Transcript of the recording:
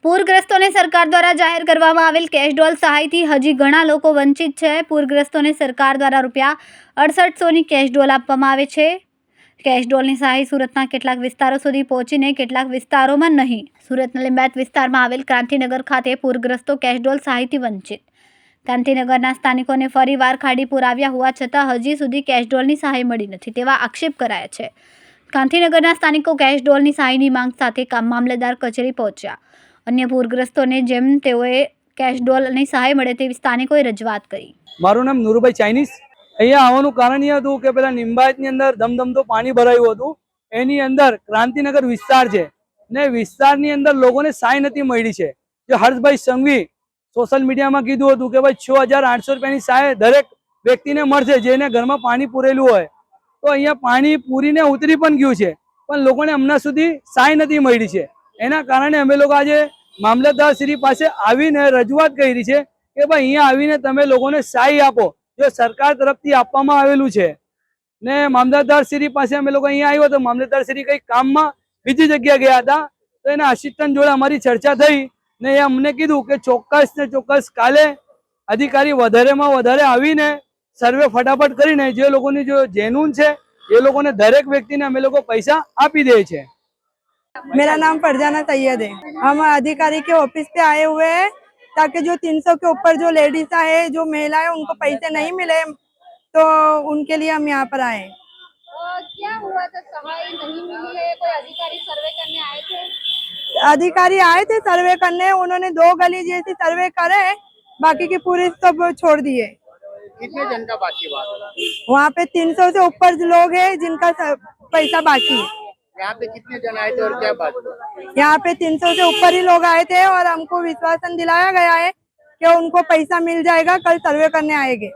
પૂરગ્રસ્તોને સરકાર દ્વારા જાહેર કરવામાં આવેલ કેશ ડોલ સહાયથી હજી ઘણા લોકો વંચિત છે। પૂરગ્રસ્તોને સરકાર દ્વારા ₹6800ની કેશ ડોલ આપવામાં આવે છે। કેશ ડોલની સહાય સુરતના કેટલાક વિસ્તારો સુધી પહોંચીને કેટલાક વિસ્તારોમાં નહીં। સુરતના લિંબાયત વિસ્તારમાં આવેલ ક્રાંતિનગર ખાતે પૂરગ્રસ્તો કેશ ડોલ સહાયથી વંચિત। ક્રાંતિનગરના સ્થાનિકોને ફરીવાર ખાડીપુર આવ્યા હોવા છતાં હજી સુધી કેશ ડોલની સહાય મળી નથી તેવા આક્ષેપ કરાયા છે। ગાંધીનગરના સ્થાનિકો કેશ ડોલની સહાયની માંગ સાથે મામલતદાર કચેરી પહોંચ્યા। અન્ય પૂરગ્રસ્તોને જેમ તેઓએ કેશ ડોલની સહાય મળે તેવી સ્થાનિકોએ રજૂઆત કરી। મારું નામ નુરુભાઈ ચાઇનીઝ। અહીંયા આવવાનું કારણ એ હતું કે પેલા લિંબાયતની અંદર ધમધમતો પાણી ભરાયું હતું। એની અંદર ક્રાંતિનગર વિસ્તાર છે ને વિસ્તારની અંદર લોકોને સહાય નથી મળી છે। જે હર્ષભાઈ સંઘવી સોશિયલ મીડિયામાં કીધું હતું કે ભાઈ 6800 રૂપિયાની સહાય દરેક વ્યક્તિને મળશે જેને ઘરમાં પાણી પૂરેલું હોય। તો અહીંયા પાણી પૂરીને ઉતરી પણ ગયું છે પણ લોકોને હમણાં સુધી સહાય નથી મળી છે। એના કારણે અમે લોકો આજે મામલતદાર શ્રી પાસે આવીને રજૂઆત કરી છે કે ભાઈ અહીંયા આવીને તમે લોકોને સહાય આપો જો સરકાર તરફથી આપવામાં આવેલું છે। ને મામલતદાર શ્રી પાસે અમે લોકો અહીંયા આવ્યો તો મામલતદાર શ્રી કઈ કામમાં બીજી જગ્યાએ ગયા હતા તો એના આસિસ્ટન્ટ જોડે અમારી ચર્ચા થઈ ને એ અમને કીધું કે ચોક્કસ ને ચોક્કસ કાલે અધિકારી વધારેમાં વધારે આવીને સર્વે ફટાફટ કરીને જે લોકોની જો જેન્યુન છે એ લોકોને દરેક व्यक्ति ने हमें लोग पैसा आपी दे छे। मेरा नाम फरजाना सैयद है। हम अधिकारी के ऑफिस पे आए हुए हैं ताकि जो 300 के ऊपर जो लेडीज है जो महिला है उनको पैसे नहीं मिले तो उनके लिए हम यहाँ पर आए। क्या हुआ था? सहाय नहीं मिली है? कोई अधिकारी सर्वे करने आए थे? अधिकारी आए थे सर्वे करने, उन्होंने 2 गली जैसी सर्वे करे, बाकी की पूरी सब छोड़ दिए। कितने जन का बाकी हुआ? वहाँ पे 300 से ऊपर लोग हैं जिनका पैसा बाकी है। यहाँ पे कितने जन आए थे और क्या बात हुआ? यहाँ पे 300 से ऊपर ही लोग आए थे और हमको विश्वासन दिलाया गया है कि उनको पैसा मिल जाएगा, कल सर्वे करने आएंगे।